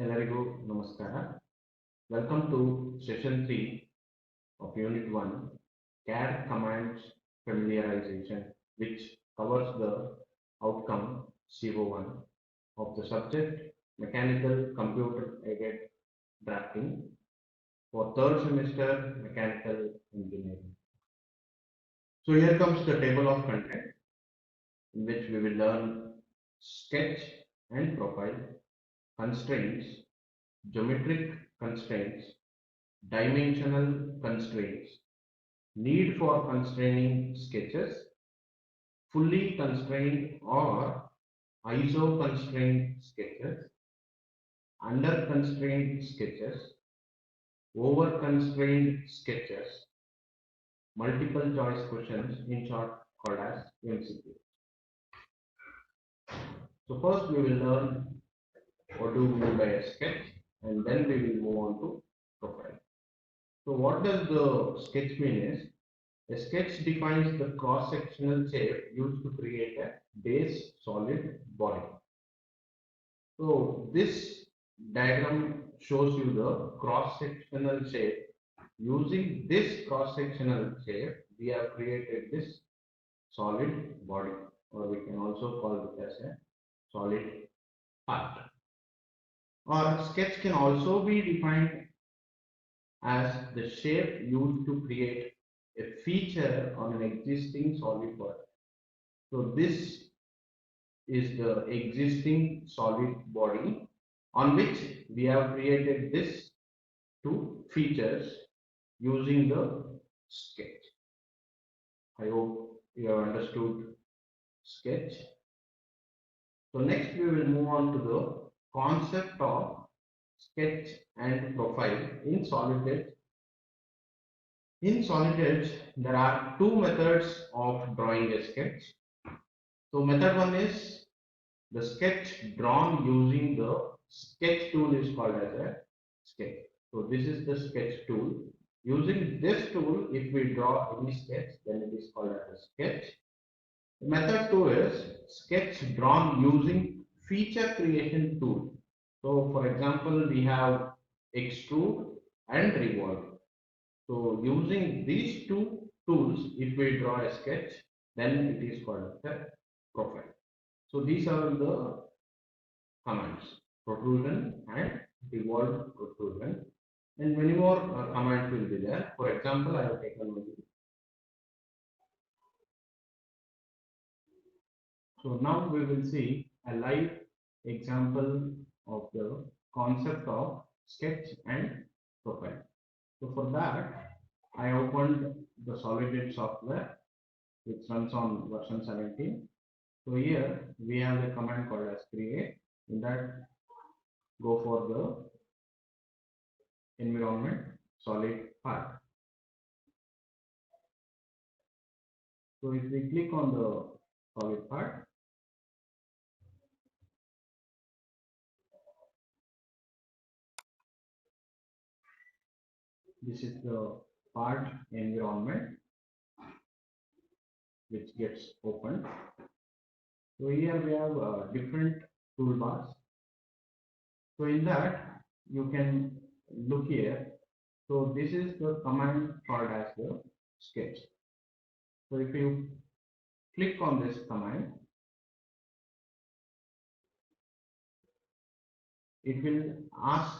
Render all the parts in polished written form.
ಎಲ್ಲರಿಗೂ ನಮಸ್ಕಾರ. Welcome to session 3 of Unit 1, CAD commands familiarization, which covers the outcome CO1 of the subject Mechanical Computer Aided Drafting for third semester Mechanical Engineering. So here comes the table of content in which we will learn sketch and profile, constraints, geometric constraints, dimensional constraints, need for constraining sketches, fully constrained or iso-constrained sketches, under-constrained sketches, over-constrained sketches, multiple choice questions, in short called as MCQ. So first we will learn what do we mean by a sketch, and then we will move on to profile. So what does the sketch mean is, a sketch defines the cross-sectional shape used to create a base solid body. So this diagram shows you the cross-sectional shape. Using this cross-sectional shape, we have created this solid body, or we can also call it as a solid part. Or sketch can also be defined as the shape used to create a feature on an existing solid body. So this is the existing solid body on which we have created this two features using the sketch. I hope you have understood sketch. So next we will move on to the concept of sketch and profile in SolidEdge. In SolidEdge, there are two methods of drawing a sketch. So method one is the sketch drawn using the sketch tool is called as a sketch. So this is the sketch tool. Using this tool, if we draw any sketch, then it is called as a sketch. Method two is sketch drawn using feature creation tool. So for example, we have extrude and revolve. So using these two tools, if we draw a sketch, then it is called the profile. So these are the commands: protrusion and revolve protrusion, and many more commands will be there. For example, I have taken one. So now we will see a live example of the concept of sketch and profile. So for that, I opened the SolidEdge software, which runs on version 17. So here we have the command called as create. In that, go for the environment solid part. So if we click on the solid part, this is the part environment which gets opened. So here we have different toolbars. So in that, you can look here. So this is the command called as the sketch. So if you click on this command, it will ask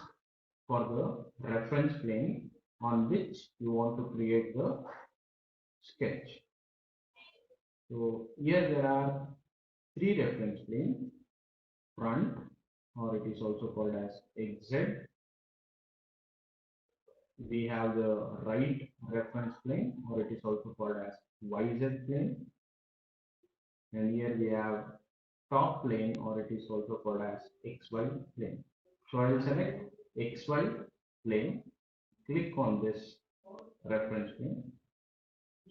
for the reference plane on which you want to create the sketch. So here there are three reference planes: front, or it is also called as XZ. We have the right reference plane, or it is also called as YZ plane. And here we have top plane, or it is also called as XY plane. So I will select XY plane, click on this reference plane.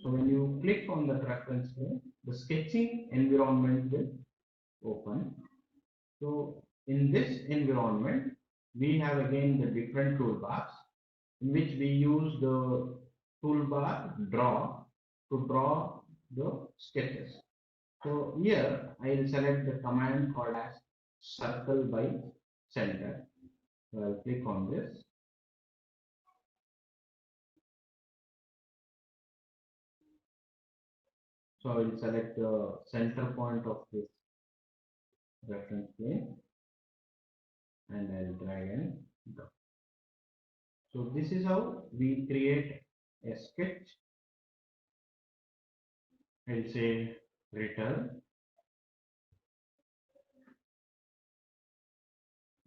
So when you click on that reference plane, the sketching environment will open. So in this environment, we have again the different toolbars in which we use the toolbar draw to draw the sketches. So here I will select the command called as circle by center. So I'll click on this. So I will select the center point of this reference plane and I'll drag and drop. So this is how we create a sketch. I'll say return.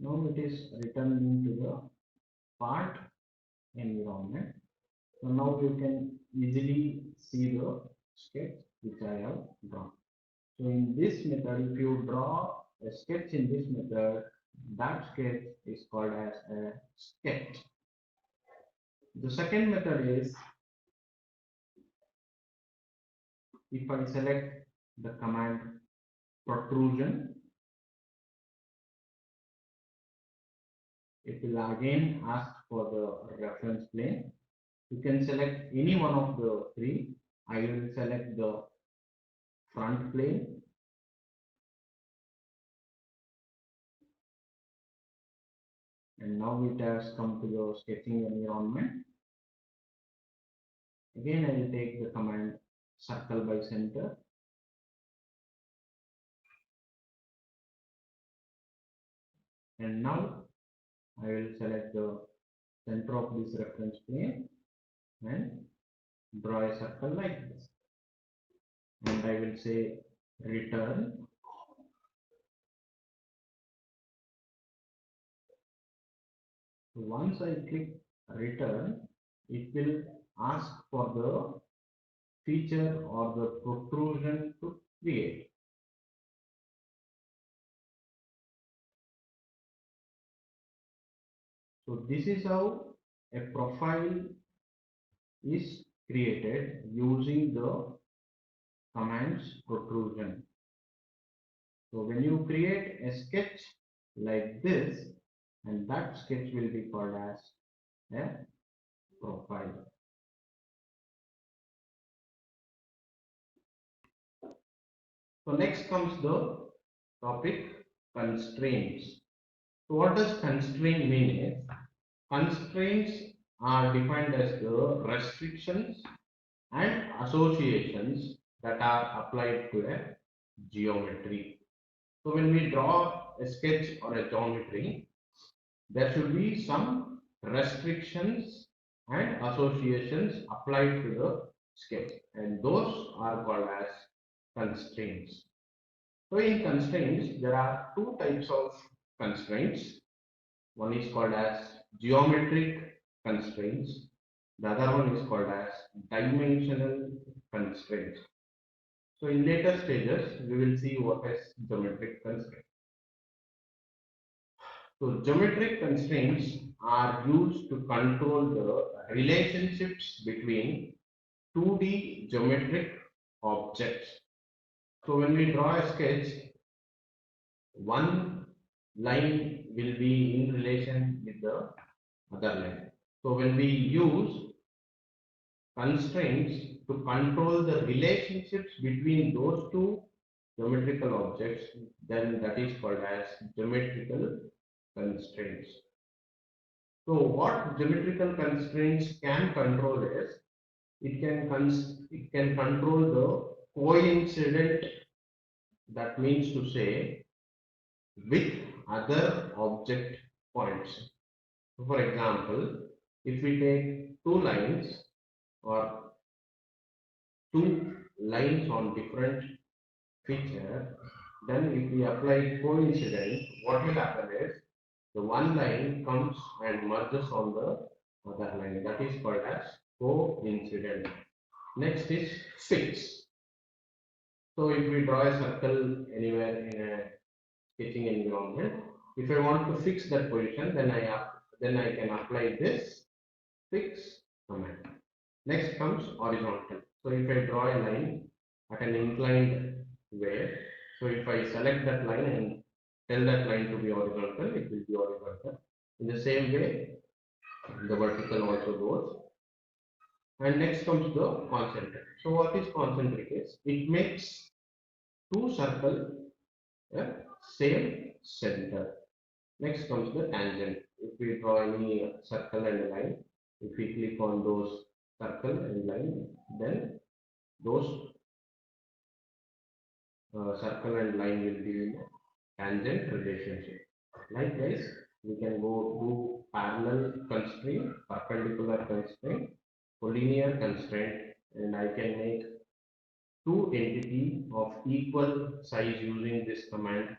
Now it is returning to the part environment. So now you can easily see the sketch which I have drawn. So in this method, if you draw a sketch in this method, that sketch is called as a sketch. The second method is if I select the command protrusion, it will again ask for the reference plane. You can select any one of the three. I will select the front plane. And now it has come to the sketching environment. Again, I will take the command circle by center. And now I will select the center of this reference plane and draw a circle like this. And I will say return. So once I click return, it will ask for the feature or the protrusion to create. So this is how a profile is created using the commands protrusion. So when you create a sketch like this, and that sketch will be called as a profile. So next comes the topic constraints. So what does constraint mean is, constraints are defined as the restrictions and associations that are applied to a geometry. So when we draw a sketch or a geometry, there should be some restrictions and associations applied to the sketch, and those are called as constraints. So in constraints, there are two types of constraints. One is called as geometric constraints. The other one is called as dimensional constraints. So in later stages, we will see what is geometric constraint. So geometric constraints are used to control the relationships between 2D geometric objects. So when we draw a sketch, one line will be in relation with the other line. So when we use constraints to control the relationships between those two geometrical objects, then that is called as geometrical constraints. So what geometrical constraints can control is, it can control the coincident, that means to say with other object points. So for example, if we take two lines or two lines on different feature, then if we apply coincidence, what will happen is the one line comes and merges on the other line. That is called as coincident. Next is fix. So if we draw a circle anywhere in a sketching environment, if I want to fix that position, then I can apply this fix command. Next comes horizontal. So if I draw a line at an inclined way, so if I select that line and tell that line to be horizontal, it will be horizontal. In the same way, the vertical also goes. And next comes the concentric. So what is concentric is, it makes two circles same center. Next comes the tangent. If we draw any circle and a line, if we click on those circle and line, then those circle and line will be in a tangent relationship. Likewise, we can go do parallel constraint, perpendicular constraint, collinear constraint, and I can make two entities of equal size using this command,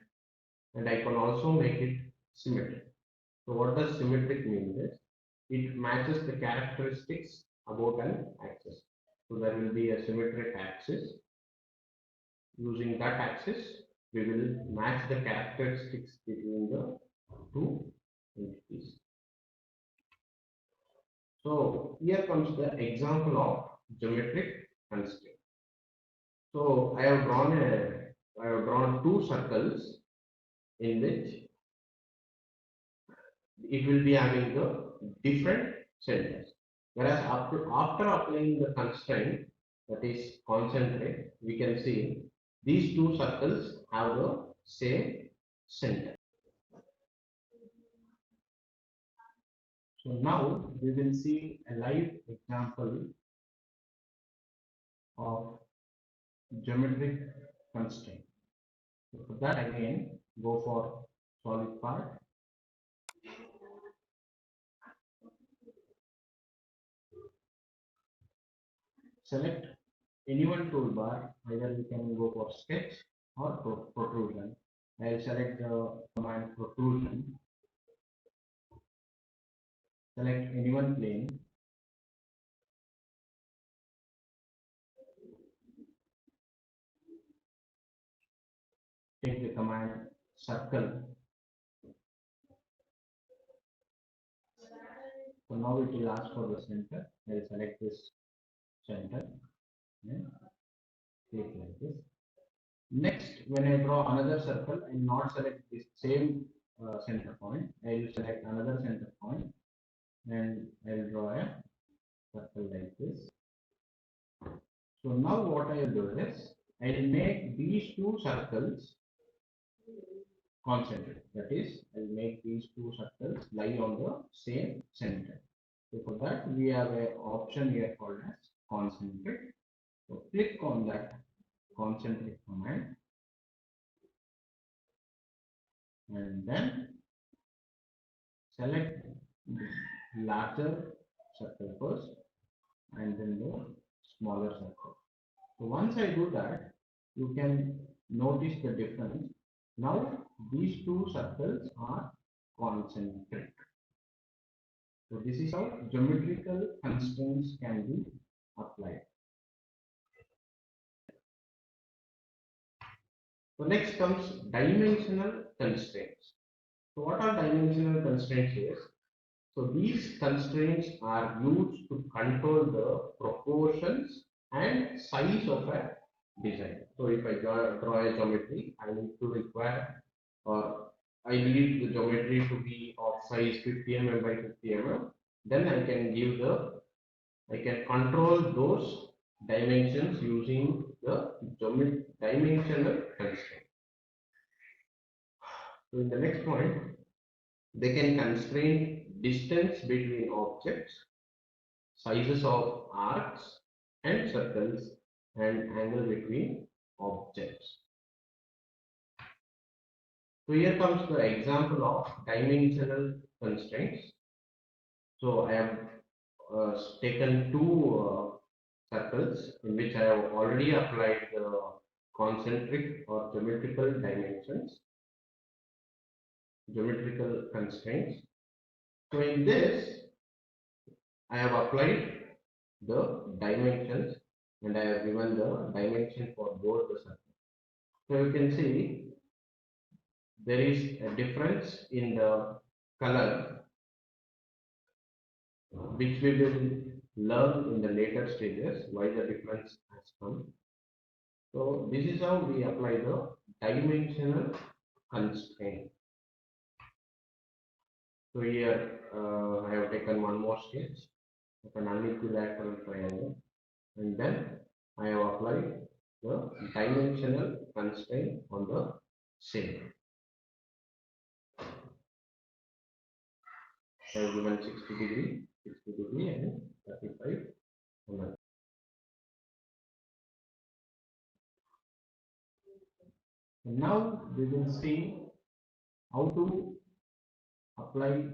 and I can also make it symmetric. So what does symmetric mean? Is it matches the characteristics about an axis. So there will be a symmetric axis. Using that axis, we will match the characteristics between the two entities. So here comes the example of geometric constraint. So I have drawn two circles in which it will be having the different centers. Whereas after applying the constraint, that is concentric, we can see these two circles have the same center. So now we will see a live example of geometric constraint. So for that, again, go for solid part. Select any one toolbar, either you can go for sketch or protrusion. I will select the command protrusion. Select any one plane. Take the command circle. So now it will ask for the center. I will select this center and click like this. Next, when I draw another circle, I will not select this same center point. I will select another center point and I will draw a circle like this. So now what I will do is I will make these two circles concentric. That is, I will make these two circles lie on the same center. So for that, we have an option here called as concentric. So click on that concentric command and then select the larger circle first and then the smaller circle. So once I do that, you can notice the difference. Now these two circles are concentric. So this is how geometrical constraints can be applied. So next comes dimensional constraints. So what are dimensional constraints here? So these constraints are used to control the proportions and size of a design. So if I draw a geometry, I need to require or I need the geometry to be of size 50 mm by 50 mm. Then I can control those dimensions using the dimensional constraint. So in the next point, they can constrain distance between objects, sizes of arcs and circles, and angle between objects. So here comes the example of dimensional constraints. So I have taken two circles in which I have already applied the concentric or geometrical constraints. So in this, I have applied the dimensions and I have given the dimension for both the circles. So you can see there is a difference in the color which we will learn in the later stages why the difference has come. So this is how we apply the dimensional constraint. So here I have taken one more sketch of an unequilateral triangle and then I have applied the dimensional constraint on the same. I have given 60 degree and 35 mm. And now we will see how to apply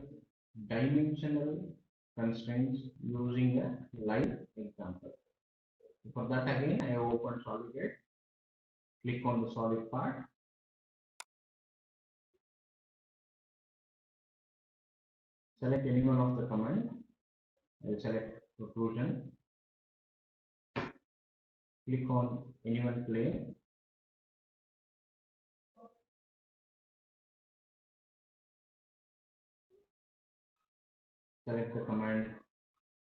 dimensional constraints using a live example. For that again, I have opened Collegiate. Click on the solid part. Select any one of the command. I will select protrusion. Click on any one plane. Select the command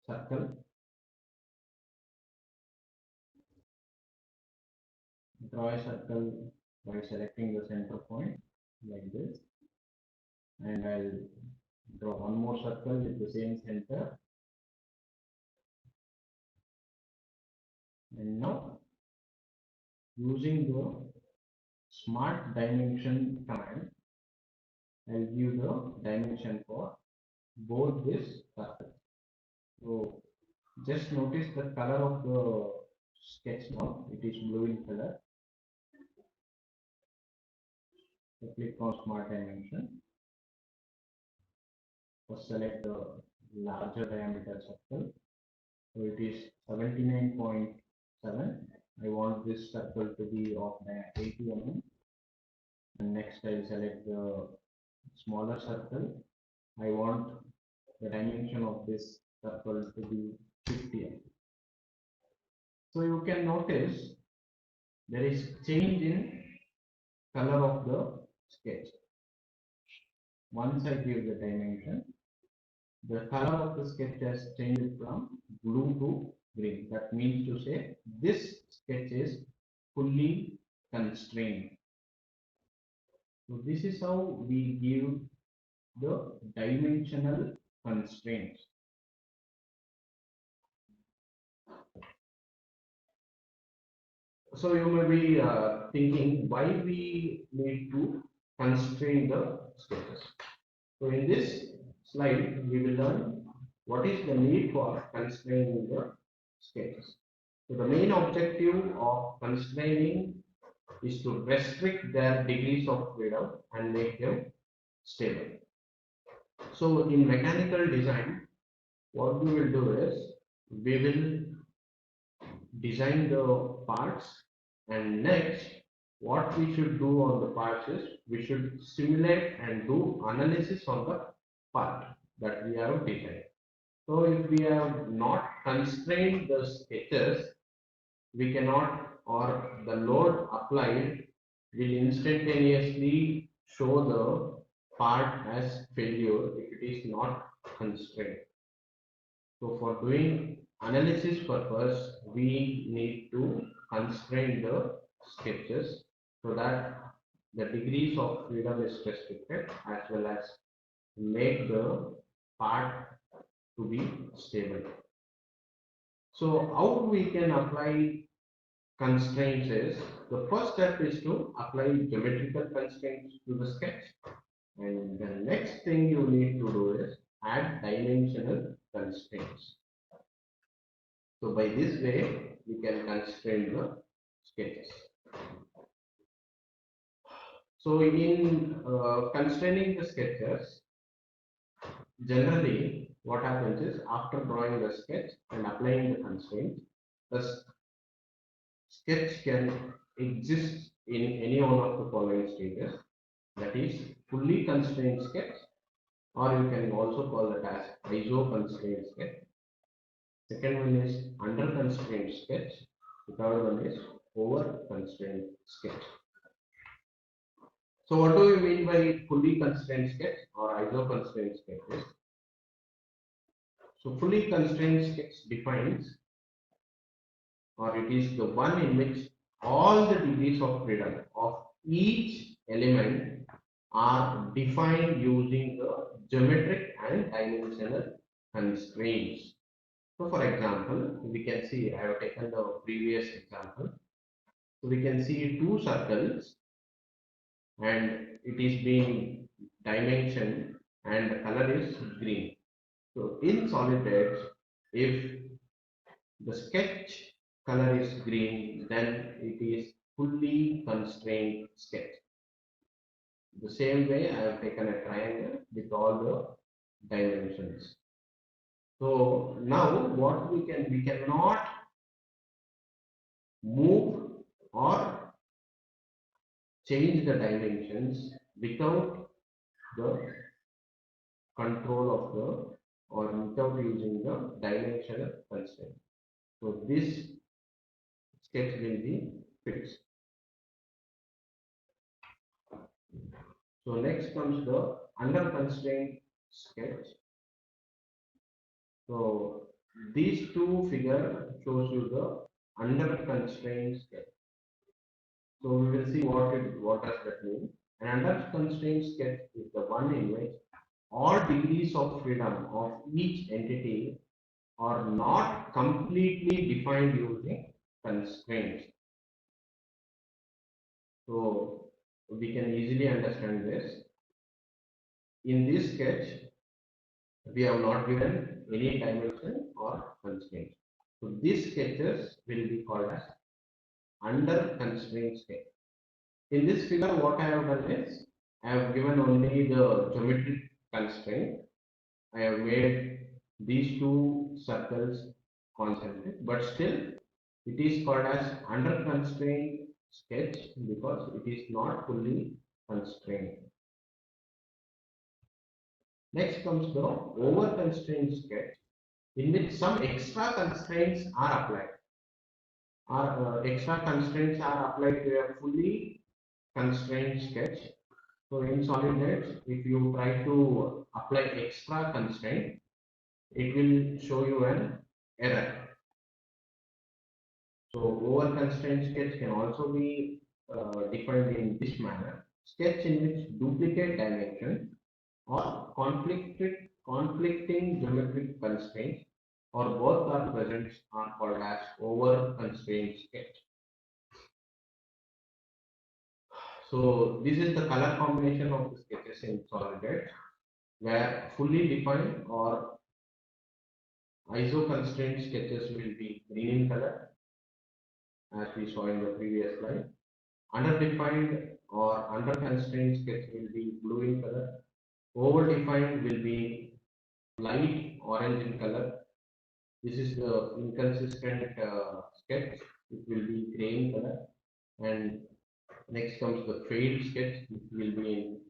circle. Draw a circle by selecting the center point like this. And I'll draw one more circle with the same center. And now using the smart dimension command, I'll give the dimension for both this circle. So just notice the color of the sketch now. It is blue in color. So click on smart dimension. First select the larger diameter circle. So it is 79.7. I want this circle to be of 80 mm. And next I will select the smaller circle. I want the dimension of this circle to be 50 mm. So you can notice there is change in color of the sketch. Once I give the dimension, the color of the sketch has changed from blue to green. That means to say this sketch is fully constrained. So this is how we give the dimensional constraints. So you may be thinking why we need to constrain the sketches. So in this slide, we will learn what is the need for constraining the sketches. So the main objective of constraining is to restrict their degrees of freedom and make them stable. So in mechanical design, what we will do is we will design the parts, and next what we should do on the parts is we should simulate and do analysis on the part that we have designed. So if we have not constrained the sketches, we cannot, or the load applied will instantaneously show the part as failure if it is not constrained. So for doing analysis purpose, we need to constrain the sketches so that the degrees of freedom is restricted, as well as make the part to be stable. So how we can apply constraints is, the first step is to apply geometrical constraints to the sketch, and the next thing you need to do is add dimensional constraints. So by this way we can constrain the sketches. So in constraining the sketches, generally what happens is after drawing the sketch and applying the constraints, the sketch can exist in any one of the following stages, that is fully constrained sketch, or you can also call it as iso constrained sketch. Second one is under constrained sketch. The third one is over constrained sketch. So what do we mean by fully constrained sketch or iso constrained sketches? So fully constrained sketch defines, or it is the one in which all the degrees of freedom of each element are defined using the geometric and dimensional constraints. So for example, we can see, I have taken the previous example. So we can see two circles and it is being dimensioned and the color is green. So in Solid, if the sketch color is green, then it is fully constrained sketch. The same way I have taken a triangle with all the dimensions. So now what we cannot move or change the dimensions without the control of the or without using the dimensional constraint. So this sketch will be fixed. So next comes the under constraint sketch. So these two figure shows you the under constraint sketch. So we will see what does that mean. An under constraint sketch is the one in which all degrees of freedom of each entity are not completely defined using constraints. So we can easily understand this. In this sketch, we have not given any dimension or constraint. So these sketches will be called as under constraint sketch. In this figure, what I have done is I have given only the geometric constraint. I have made these two circles concentric, but still it is called as under constraint sketch because it is not fully constrained. Next comes the over constraint sketch, in which some extra constraints are applied. Extra constraints are applied to a fully constrained sketch. So in Solid, if you try to apply extra constraint, it will show you an error. So over constraint sketch can also be defined in this manner. Sketch in which duplicate dimension or conflicting geometric constraints or both are present are called as over constraint sketch. So this is the color combination of the sketches in Solid, where fully defined or iso constraint sketches will be green in color, as we saw in the previous slide. Underdefined or under constraint sketch will be blue in color. Overdefined will be light orange in color. This is the inconsistent sketch. It will be gray in color. And next comes the failed sketch. It will be in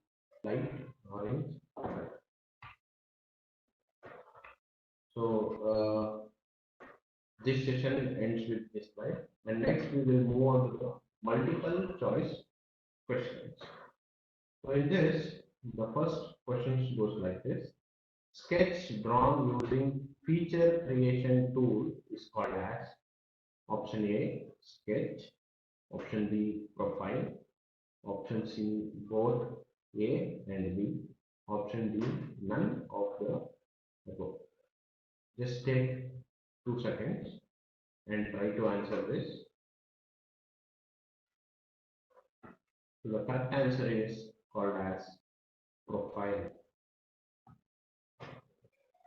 light orange. So this session ends with this slide. And next we will move on to the multiple choice questions. So in this, the first question goes like this. Sketch drawn using feature creation tool is called as option A, sketch, option B, profile, option C, both A and B, option D, none of the above. Just take 2 seconds and try to answer this. So the correct answer is called as profile.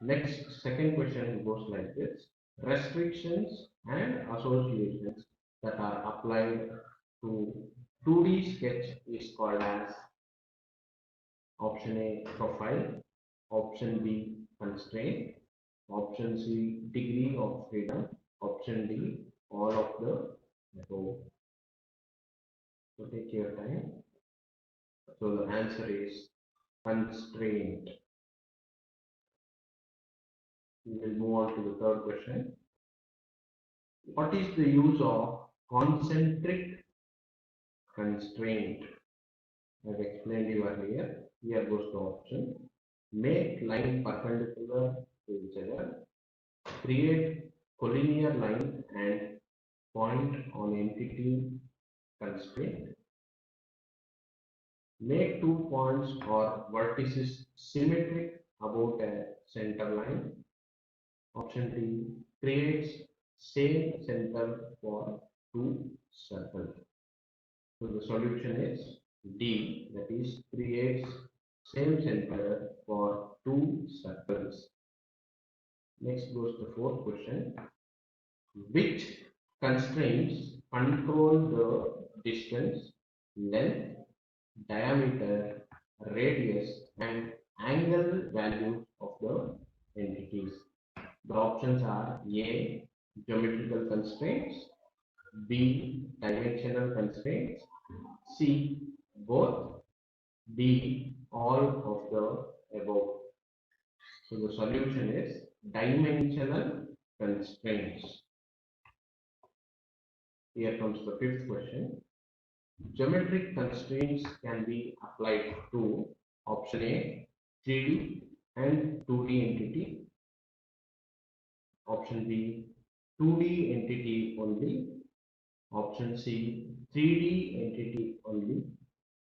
Next, second question goes like this. Restrictions and associations that are applied to 2D sketch is called as option A, profile, option B, constraint, option C, degree of freedom, option D, all of the above. So take your time. So the answer is constraint. We will move on to the third question. What is the use of concentric constraint? As explained you earlier, here goes the option. Make line perpendicular to each other, create collinear line and point on entity constraint, make 2 points or vertices symmetric about a center line. Option D, creates same center for 2 circles. So the solution is D, that is creates same center for two circles. Next goes the fourth question. Which constraints control the distance, length, diameter, radius, and angle values of the entities? The options are A. Geometrical constraints, B. Dimensional constraints, C. Both, D. All of the above. So the solution is dimensional constraints. Here comes the fifth question. Geometric constraints can be applied to option A 3D and 2D entity, option B 2D entity only, option C 3D entity only,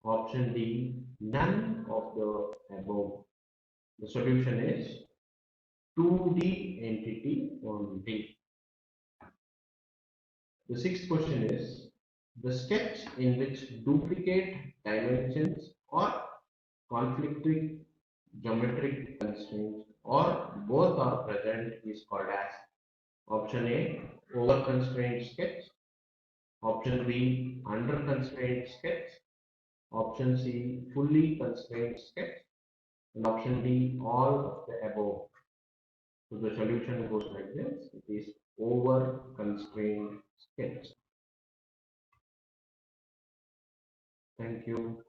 option D none of the above. The solution is 2D entity only. The sixth question is the sketch in which duplicate dimensions or conflicting geometric constraints or both are present is called as option A over constrained sketch, option B under constrained sketch, option C fully constrained sketch, and option D all of the above. So the solution goes like this. It is over constrained sketch. Thank you.